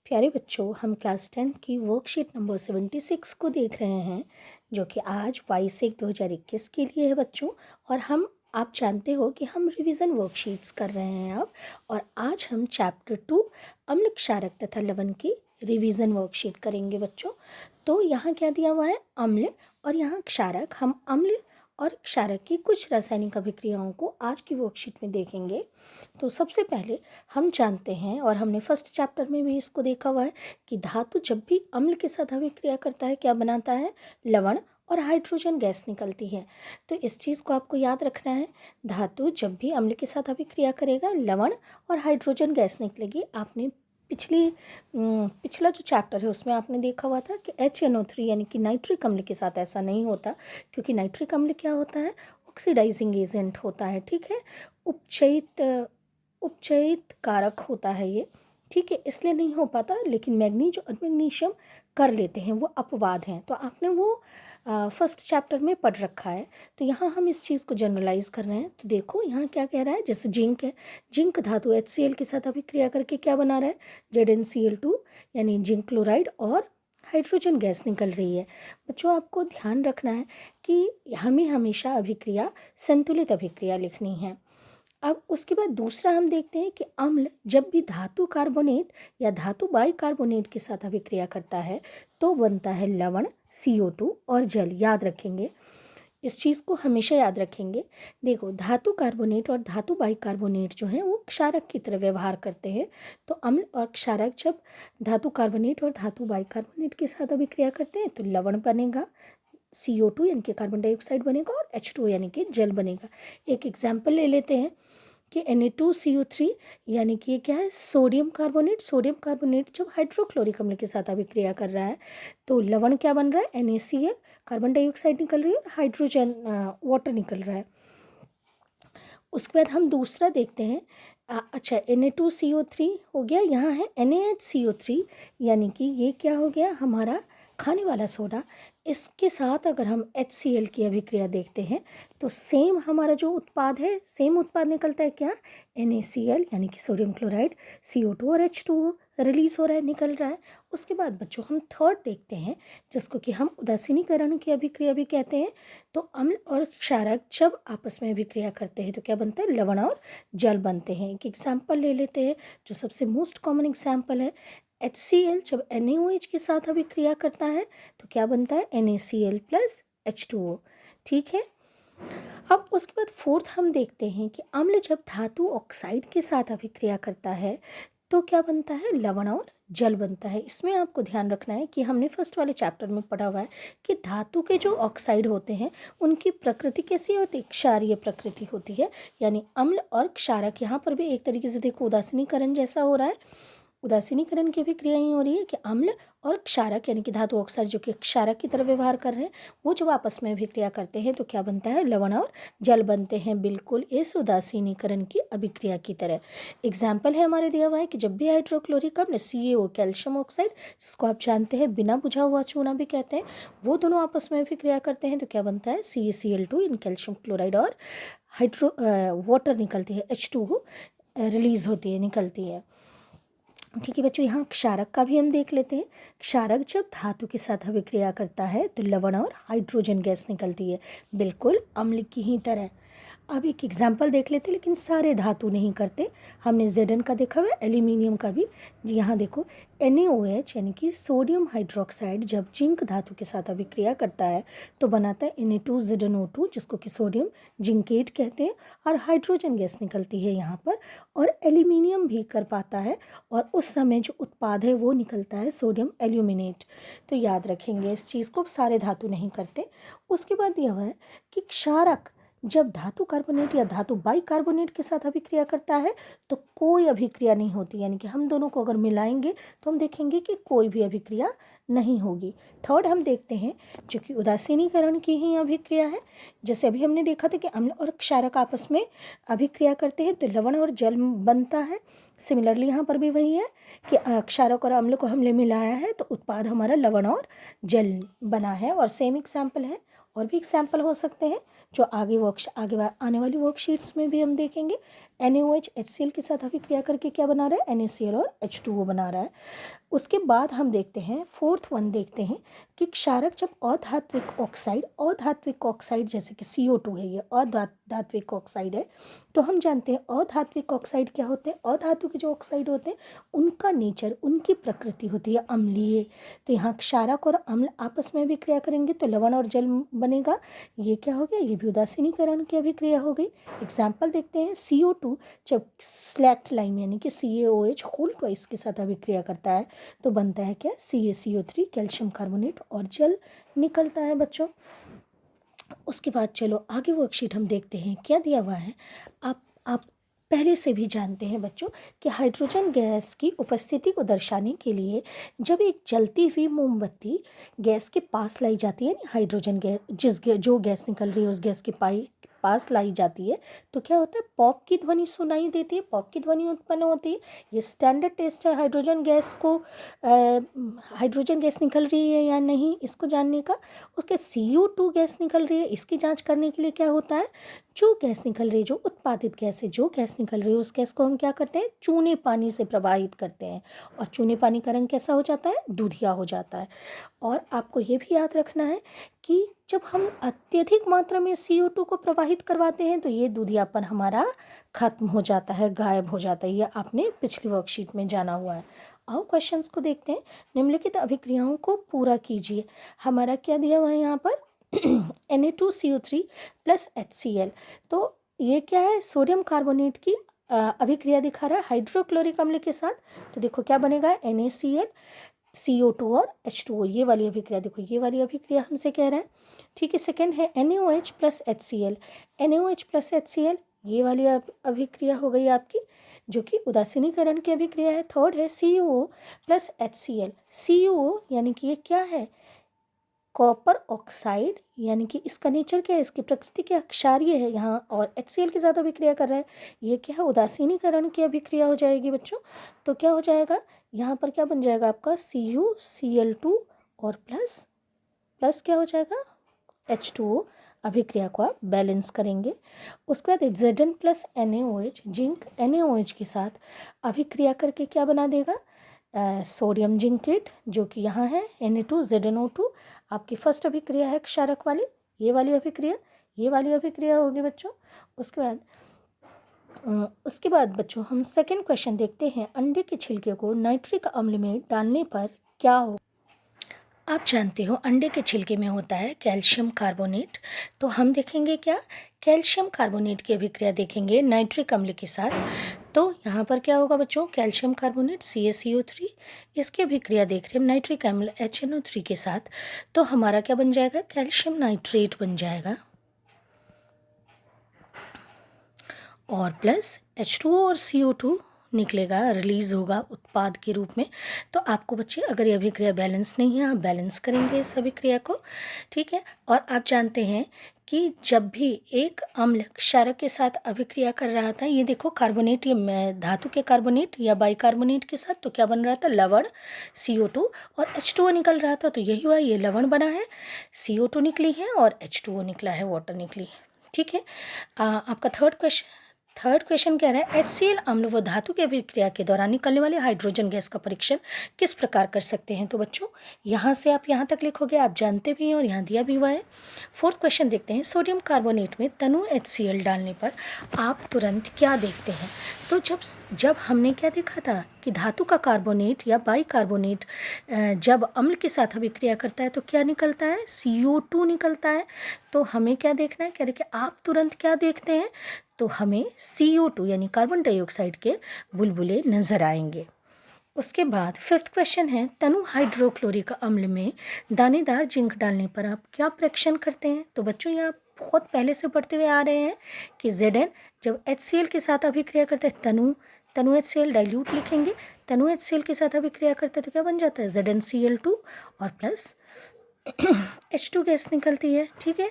प्यारे बच्चों, हम क्लास 10 की वर्कशीट नंबर 76 को देख रहे हैं, जो कि आज 22/1/2021 के लिए है बच्चों। और आप जानते हो कि हम रिवीजन वर्कशीट्स कर रहे हैं अब। और आज हम चैप्टर 2 अम्ल क्षारक तथा लवण की रिवीजन वर्कशीट करेंगे बच्चों। तो यहाँ क्या दिया हुआ है? अम्ल और यहाँ क्षारक। हम अम्ल और क्षारक की कुछ रासायनिक अभिक्रियाओं को आज की वर्कशीट में देखेंगे। तो सबसे पहले हम जानते हैं, और हमने फर्स्ट चैप्टर में भी इसको देखा हुआ है, कि धातु जब भी अम्ल के साथ अभिक्रिया करता है क्या बनाता है? लवण और हाइड्रोजन गैस निकलती है। तो इस चीज़ को आपको याद रखना है। धातु जब भी अम्ल के साथ अभिक्रिया करेगा, लवण और हाइड्रोजन गैस निकलेगी। आपने पिछला जो चैप्टर है उसमें आपने देखा हुआ था कि HNO3 यानी कि नाइट्रिक अम्ल के साथ ऐसा नहीं होता, क्योंकि नाइट्रिक अम्ल क्या होता है? ऑक्सीडाइजिंग एजेंट होता है, ठीक है। उपचयित कारक होता है ये, ठीक है, इसलिए नहीं हो पाता। लेकिन मैग्नीज और मैग्नीशियम कर लेते हैं, वो अपवाद हैं। तो आपने वो फर्स्ट चैप्टर में पढ़ रखा है। तो यहाँ हम इस चीज़ को जनरलाइज कर रहे हैं। तो देखो यहाँ क्या कह रहा है, जैसे जिंक है, जिंक धातु HCl के साथ अभिक्रिया करके क्या बना रहा है? ZnCl2 यानी जिंक क्लोराइड और हाइड्रोजन गैस निकल रही है। बच्चों, आपको ध्यान रखना है कि हमें हमेशा अभिक्रिया संतुलित अभिक्रिया लिखनी है। अब उसके बाद दूसरा हम देखते हैं कि अम्ल जब भी धातु कार्बोनेट या धातु बाइकार्बोनेट के साथ अभिक्रिया करता है तो बनता है लवण, CO2 और जल। याद रखेंगे, इस चीज़ को हमेशा याद रखेंगे। देखो, धातु कार्बोनेट और धातु बाइकार्बोनेट जो है वो क्षारक की तरह व्यवहार करते हैं। तो अम्ल और क्षारक जब धातु कार्बोनेट और धातु बाइकार्बोनेट के साथ अभिक्रिया करते हैं तो लवण बनेगा, CO2 यानी कि कार्बन डाइऑक्साइड बनेगा, और H2 यानी कि जल बनेगा। एक एग्जाम्पल ले लेते हैं कि Na2CO3 यानी कि ये क्या है? Sodium carbonate. सोडियम कार्बोनेट जब हाइड्रोक्लोरिक अम्ल के साथ अभिक्रिया कर रहा है तो लवण क्या बन रहा है? NaCl, कार्बन डाइऑक्साइड निकल रही है और हाइड्रोजन वाटर निकल रहा है। उसके बाद हम दूसरा देखते हैं। अच्छा, Na2CO3 हो गया, यहाँ है NaHCO3 यानी कि ये क्या हो गया? हमारा खाने वाला सोडा। इसके साथ अगर हम HCl की अभिक्रिया देखते हैं तो सेम हमारा जो उत्पाद है, सेम उत्पाद निकलता है क्या? NaCl यानी कि सोडियम क्लोराइड, CO2 और H2O रिलीज हो रहा है, निकल रहा है। उसके बाद बच्चों हम थर्ड देखते हैं, जिसको कि हम उदासीनीकरण की अभिक्रिया भी कहते हैं। तो अम्ल और क्षारक जब आपस में अभिक्रिया करते हैं तो क्या बनता है? लवण और जल बनते हैं। एक एग्जाम्पल ले लेते हैं, जो सबसे मोस्ट कॉमन एग्जाम्पल है। HCl जब NaOH के साथ अभिक्रिया करता है तो क्या बनता है? NaCl प्लस H2O, ठीक है। अब उसके बाद फोर्थ हम देखते हैं कि अम्ल जब धातु ऑक्साइड के साथ अभिक्रिया करता है तो क्या बनता है? लवण और जल बनता है। इसमें आपको ध्यान रखना है कि हमने फर्स्ट वाले चैप्टर में पढ़ा हुआ है कि धातु के जो ऑक्साइड होते हैं उनकी प्रकृति कैसी होती है? क्षारीय प्रकृति होती है। यानी अम्ल और क्षारक, यहाँ पर भी एक तरीके से देखो उदासीनीकरण जैसा हो रहा है। उदासीनीकरण की भी क्रिया ही हो रही है कि अम्ल और क्षारक यानी कि धातु ऑक्साइड जो कि क्षारक की तरह व्यवहार कर रहे हैं, वो जब आपस में अभिक्रिया करते हैं तो क्या बनता है? लवण और जल बनते हैं, बिल्कुल इस उदासीनीकरण की अभिक्रिया की तरह। एग्जाम्पल है हमारे दिया हुआ है कि जब भी हाइड्रोक्लोरिक अम्ल CaO कैल्शियम ऑक्साइड, जिसको आप जानते हैं बिना बुझा हुआ चूना भी कहते हैं, वो दोनों आपस में अभिक्रिया करते हैं तो क्या बनता है? CaCl2 इन कैल्शियम क्लोराइड और वाटर निकलती है, H2O रिलीज होती है, निकलती है, ठीक है बच्चों। यहाँ क्षारक का भी हम देख लेते हैं। क्षारक जब धातु के साथ अभिक्रिया करता है तो लवण और हाइड्रोजन गैस निकलती है, बिल्कुल अम्ल की ही तरह। अब एक एग्जाम्पल देख लेते हैं, लेकिन सारे धातु नहीं करते। हमने Zn का देखा हुआ है, एल्यूमिनियम का भी। यहाँ देखो, NaOH यानी कि सोडियम हाइड्रोक्साइड जब जिंक धातु के साथ अभिक्रिया करता है तो बनाता है Na2ZnO2, जिसको कि सोडियम जिंकेट कहते हैं, और हाइड्रोजन गैस निकलती है यहाँ पर। और एल्यूमिनियम भी कर पाता है, और उस समय जो उत्पाद है वो निकलता है सोडियम एल्यूमिनेट। तो याद रखेंगे इस चीज़ को, सारे धातु नहीं करते। उसके बाद यह है कि क्षारक जब धातु कार्बोनेट या धातु बाइकार्बोनेट के साथ अभिक्रिया करता है तो कोई अभिक्रिया नहीं होती, यानी कि हम दोनों को अगर मिलाएंगे तो हम देखेंगे कि कोई भी अभिक्रिया नहीं होगी। थर्ड हम देखते हैं, जो कि उदासीनीकरण की ही अभिक्रिया है। जैसे अभी हमने देखा था कि अम्ल और क्षारक आपस में अभिक्रिया करते हैं तो लवण और जल बनता है। सिमिलरली यहाँ पर भी वही है कि क्षारक और अम्ल को हमने मिलाया है तो उत्पाद हमारा लवण और जल बना है। और सेम एग्जाम्पल है, और भी एग्जाम्पल हो सकते हैं जो आगे आने वाली वर्कशीट्स में भी हम देखेंगे। NaOH HCl के साथ अभिक्रिया करके क्या बना रहा है, NaCl और H2O बना रहा है। उसके बाद हम देखते हैं फोर्थ वन, देखते हैं कि क्षारक जब अधात्विक ऑक्साइड जैसे कि CO2 है, ये अधात्विक ऑक्साइड है, तो हम जानते हैं अधात्विक ऑक्साइड क्या होते हैं, अधातु के जो ऑक्साइड होते हैं उनका नेचर, उनकी प्रकृति होती है अम्लीय। तो यहाँ क्षारक और अम्ल आपस में अभिक्रिया करेंगे तो लवण और जल बनेगा। ये क्या हो गया, ये भी उदासीनीकरण की अभिक्रिया हो गई। एग्जाम्पल देखते हैं, CO2 जब स्लैक्ट लाइम यानी कि CaOH होल को इसके साथ अभिक्रिया करता है तो बनता है क्या, CaCO3 कैल्शियम कार्बोनेट और जल निकलता है बच्चों। उसके बाद चलो आगे वर्कशीट हम देखते हैं क्या दिया हुआ है। आप पहले से भी जानते हैं बच्चों कि हाइड्रोजन गैस की उपस्थिति को दर्शाने के लिए जब एक जलती हुई मोमबत्ती गैस के पास लाई जाती है, हाइड्रोजन गैस जो गैस निकल रही है उस गैस के पास लाई जाती है तो क्या होता है, पॉप की ध्वनि सुनाई देती है, पॉप की ध्वनि उत्पन्न होती है। ये स्टैंडर्ड टेस्ट है हाइड्रोजन गैस निकल रही है या नहीं इसको जानने का। उसके CO2 गैस निकल रही है, इसकी जांच करने के लिए क्या होता है, जो गैस निकल रही है, जो उत्पादित गैस है, जो गैस निकल रही है उस गैस को हम क्या करते हैं, चूने पानी से प्रवाहित करते हैं और चूने पानी का रंग कैसा हो जाता है, दूधिया हो जाता है। और आपको ये भी याद रखना है कि जब हम अत्यधिक मात्रा में CO2 को प्रवाहित करवाते हैं तो ये दूधियापन हमारा खत्म हो जाता है, गायब हो जाता है। ये आपने पिछली वर्कशीट में जाना हुआ है। आओ क्वेश्चंस को देखते हैं। निम्नलिखित अभिक्रियाओं को पूरा कीजिए। हमारा क्या दिया हुआ है यहाँ पर Na2CO3 प्लस HCl। तो ये क्या है, सोडियम कार्बोनेट की अभिक्रिया दिखा रहा है हाइड्रोक्लोरिक अम्ल के साथ। तो देखो क्या बनेगा, NaCl CO2 और H2O, ये वाली अभिक्रिया देखो, ये वाली अभिक्रिया हमसे कह रहा है। ठीक है, सेकेंड है NaOH plus HCl, NaOH plus HCl, ये वाली अभिक्रिया हो गई आपकी जो कि उदासीनीकरण की अभिक्रिया है। थर्ड है CuO प्लस HCl, CuO यानी कि ये क्या है, कॉपर ऑक्साइड, यानी कि इसका नेचर क्या है, इसकी प्रकृति क्या क्षारीय है यहाँ, और HCl के साथ अभिक्रिया कर रहा है। ये क्या है, उदासीनीकरण की अभिक्रिया हो जाएगी बच्चों। तो क्या हो जाएगा, यहाँ पर क्या बन जाएगा आपका CuCl2 और प्लस क्या हो जाएगा H2O। अभिक्रिया को आप बैलेंस करेंगे। उसके बाद Zn plus NaOH, zinc NaOH के साथ अभिक्रिया करके क्या बना देगा, सोडियम जिंकेट, जो कि यहाँ है Na2ZnO2। आपकी फर्स्ट अभिक्रिया है क्षारक वाली, ये वाली अभिक्रिया होगी बच्चों। उसके बाद बच्चों हम सेकंड क्वेश्चन देखते हैं। अंडे के छिलके को नाइट्रिक अम्ल में डालने पर क्या हो। आप जानते हो अंडे के छिलके में होता है कैल्शियम कार्बोनेट। तो हम देखेंगे क्या, कैल्शियम कार्बोनेट की अभिक्रिया देखेंगे नाइट्रिक अम्ल के साथ। तो यहाँ पर क्या होगा बच्चों, कैल्शियम कार्बोनेट CaCO3, इसकी अभिक्रिया देख रहे हैं नाइट्रिक अम्ल HNO3 के साथ। तो हमारा क्या बन जाएगा, कैल्शियम नाइट्रेट बन जाएगा और प्लस H2O और CO2 निकलेगा, रिलीज़ होगा उत्पाद के रूप में। तो आपको बच्चे अगर ये अभिक्रिया बैलेंस नहीं है, आप बैलेंस करेंगे इस अभिक्रिया को। ठीक है, और आप जानते हैं कि जब भी एक अम्ल क्षारक के साथ अभिक्रिया कर रहा था, ये देखो कार्बोनेट, ये धातु के कार्बोनेट या बाइकार्बोनेट के साथ, तो क्या बन रहा था, लवण CO2 और H2O निकल रहा था। तो यही हुआ, ये लवण बना है, CO2 निकली है और H2O निकला है, वाटर निकली है। ठीक है, आपका थर्ड क्वेश्चन कह रहा है HCl अम्ल व धातु की अभिक्रिया के दौरान निकलने वाले हाइड्रोजन गैस का परीक्षण किस प्रकार कर सकते हैं। तो बच्चों यहाँ से आप यहाँ तक लिखोगे, आप जानते भी हैं और यहाँ दिया भी हुआ है। फोर्थ क्वेश्चन देखते हैं, सोडियम कार्बोनेट में तनु HCl डालने पर आप तुरंत क्या देखते हैं। तो जब हमने क्या देखा था कि धातु का कार्बोनेट या बाइकार्बोनेट जब अम्ल के साथ अभिक्रिया करता है तो क्या निकलता है, CO2 निकलता है। तो हमें क्या देखना है, कह रहे कि आप तुरंत क्या देखते हैं, तो हमें CO2 यानी कार्बन डाइऑक्साइड के बुलबुले नज़र आएंगे। उसके बाद फिफ्थ क्वेश्चन है, तनु हाइड्रोक्लोरिक अम्ल में दानेदार जिंक डालने पर आप क्या परीक्षण करते हैं। तो बच्चों ये आप बहुत पहले से पढ़ते हुए आ रहे हैं कि Zn जब HCl के साथ अभिक्रिया करते हैं, तनु HCl डाइल्यूट लिखेंगे, तनु HCl के साथ अभिक्रिया करते हैं तो क्या बन जाता है, ZnCl2 और प्लस H2 गैस निकलती है, ठीक है।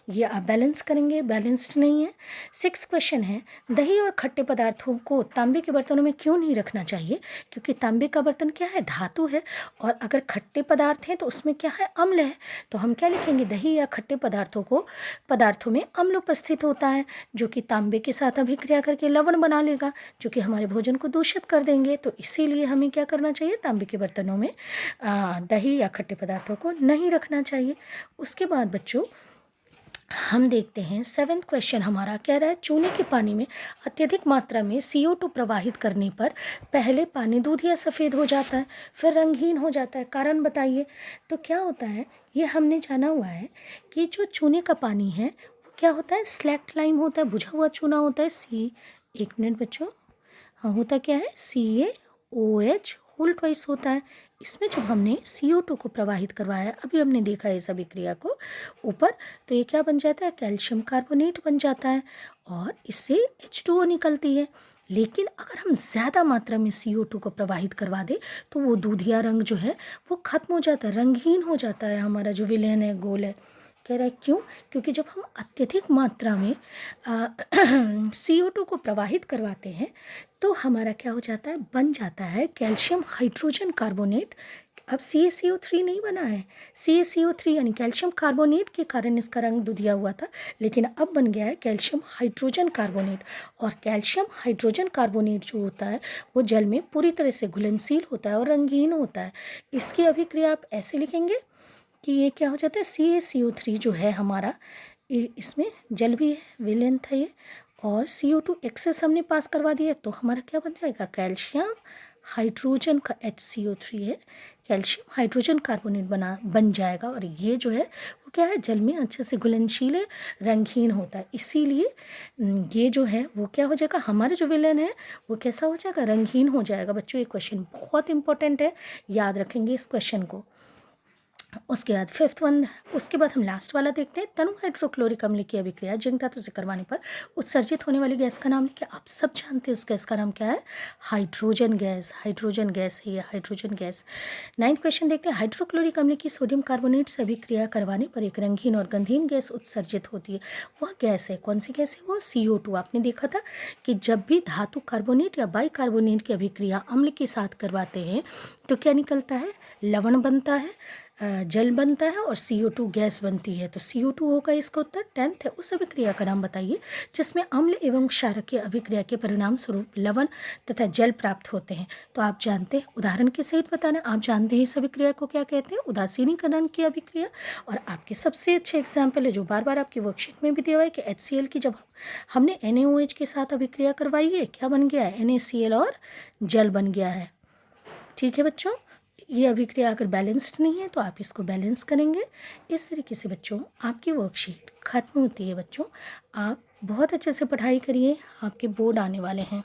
ये आप बैलेंस करेंगे, बैलेंस्ड नहीं है। 6 क्वेश्चन है, दही और खट्टे पदार्थों को तांबे के बर्तनों में क्यों नहीं रखना चाहिए? क्योंकि तांबे का बर्तन क्या है, धातु है, और अगर खट्टे पदार्थ हैं तो उसमें क्या है, अम्ल है। तो हम क्या लिखेंगे, दही या खट्टे पदार्थों में अम्ल उपस्थित होता है, जो कि तांबे के साथ अभिक्रिया करके लवण बना लेगा, जो कि हमारे भोजन को दूषित कर देंगे। तो इसीलिए हमें क्या करना चाहिए, तांबे के बर्तनों में दही या खट्टे पदार्थों को नहीं रखना चाहिए। उसके बाद बच्चों हम देखते हैं 7th क्वेश्चन हमारा कह रहा है, चूने के पानी में अत्यधिक मात्रा में CO2 प्रवाहित करने पर पहले पानी दूध या सफ़ेद हो जाता है, फिर रंगहीन हो जाता है, कारण बताइए। तो क्या होता है, ये हमने जाना हुआ है कि जो चूने का पानी है वो क्या होता है, स्लैक्ट लाइम होता है, बुझा हुआ चूना होता है। एक मिनट बच्चों, हाँ होता क्या है, CaOH होल ट्वाइस होता है। इसमें जब हमने CO2 को प्रवाहित करवाया, अभी हमने देखा है इस अभिक्रिया को ऊपर, तो ये क्या बन जाता है, कैल्शियम कार्बोनेट बन जाता है, और इससे H2O निकलती है। लेकिन अगर हम ज़्यादा मात्रा में CO2 को प्रवाहित करवा दें तो वो दूधिया रंग जो है वो ख़त्म हो जाता है, रंगहीन हो जाता है हमारा जो विलेन है, गोल है। कह रहा है क्यों, क्योंकि जब हम अत्यधिक मात्रा में CO2 को प्रवाहित करवाते हैं तो हमारा क्या हो जाता है, बन जाता है कैल्शियम हाइड्रोजन कार्बोनेट। अब CaCO3 नहीं बना है, CaCO3 यानी कैल्शियम कार्बोनेट के कारण इसका रंग दुधिया हुआ था, लेकिन अब बन गया है कैल्शियम हाइड्रोजन कार्बोनेट। और कैल्शियम हाइड्रोजन कार्बोनेट जो होता है वो जल में पूरी तरह से घुलनशील होता है और रंगीन होता है। इसकी अभिक्रिया आप ऐसे लिखेंगे कि ये क्या हो जाता है, CaCO3 जो है हमारा, इसमें जल भी है, विलेन था ये, और CO2 एक्सेस हमने पास करवा दिया, तो हमारा क्या बन जाएगा, कैल्शियम हाइड्रोजन का HCO3 है, कैल्शियम हाइड्रोजन कार्बोनेट बन जाएगा। और ये जो है वो क्या है, जल में अच्छे से घुलनशील है, रंगहीन होता है। इसीलिए ये जो है वो क्या हो जाएगा, हमारा जो विलेन है वो कैसा हो जाएगा, रंगहीन हो जाएगा। बच्चों ये क्वेश्चन बहुत इंपॉर्टेंट है, याद रखेंगे इस क्वेश्चन को। उसके बाद 5th वन, उसके बाद हम लास्ट वाला देखते हैं, तनु हाइड्रोक्लोरिक अम्ल की अभिक्रिया जिंक धातु से करवाने पर उत्सर्जित होने वाली गैस का नाम क्या, आप सब जानते हैं इस गैस का नाम क्या है, हाइड्रोजन गैस। हाइड्रोजन गैस है ये, हाइड्रोजन गैस। 9th क्वेश्चन देखते हैं, हाइड्रोक्लोरिक अम्ल की सोडियम कार्बोनेट से अभिक्रिया करवाने पर एक रंगीन और गंधहीन गैस उत्सर्जित होती है, वह गैस है, कौन सी गैस है वो, CO2। आपने देखा था कि जब भी धातु कार्बोनेट या बाई कार्बोनेट की अभिक्रिया अम्ल के साथ करवाते हैं तो क्या निकलता है, लवण बनता है, जल बनता है, और CO2 गैस बनती है। तो CO2 होगा इसका उत्तर। 10th है, उस अभिक्रिया का नाम बताइए जिसमें अम्ल एवं क्षारक की अभिक्रिया के परिणाम स्वरूप लवण तथा जल प्राप्त होते हैं। तो आप जानते हैं, उदाहरण के सहित बताना, आप जानते हैं इस अभिक्रिया को क्या कहते हैं, उदासीनीकरण की अभिक्रिया। और आपके सबसे अच्छे एग्जाम्पल है जो बार बार आपकी वर्कशीट में भी दिया हुआ है कि HCl की जब हमने NaOH के साथ अभिक्रिया करवाई है, क्या बन गया है, NaCl और जल बन गया है। ठीक है बच्चों, ये अभिक्रिया अगर बैलेंस्ड नहीं है तो आप इसको बैलेंस करेंगे। इस तरीके से बच्चों आपकी वर्कशीट ख़त्म होती है। बच्चों आप बहुत अच्छे से पढ़ाई करिए, आपके बोर्ड आने वाले हैं।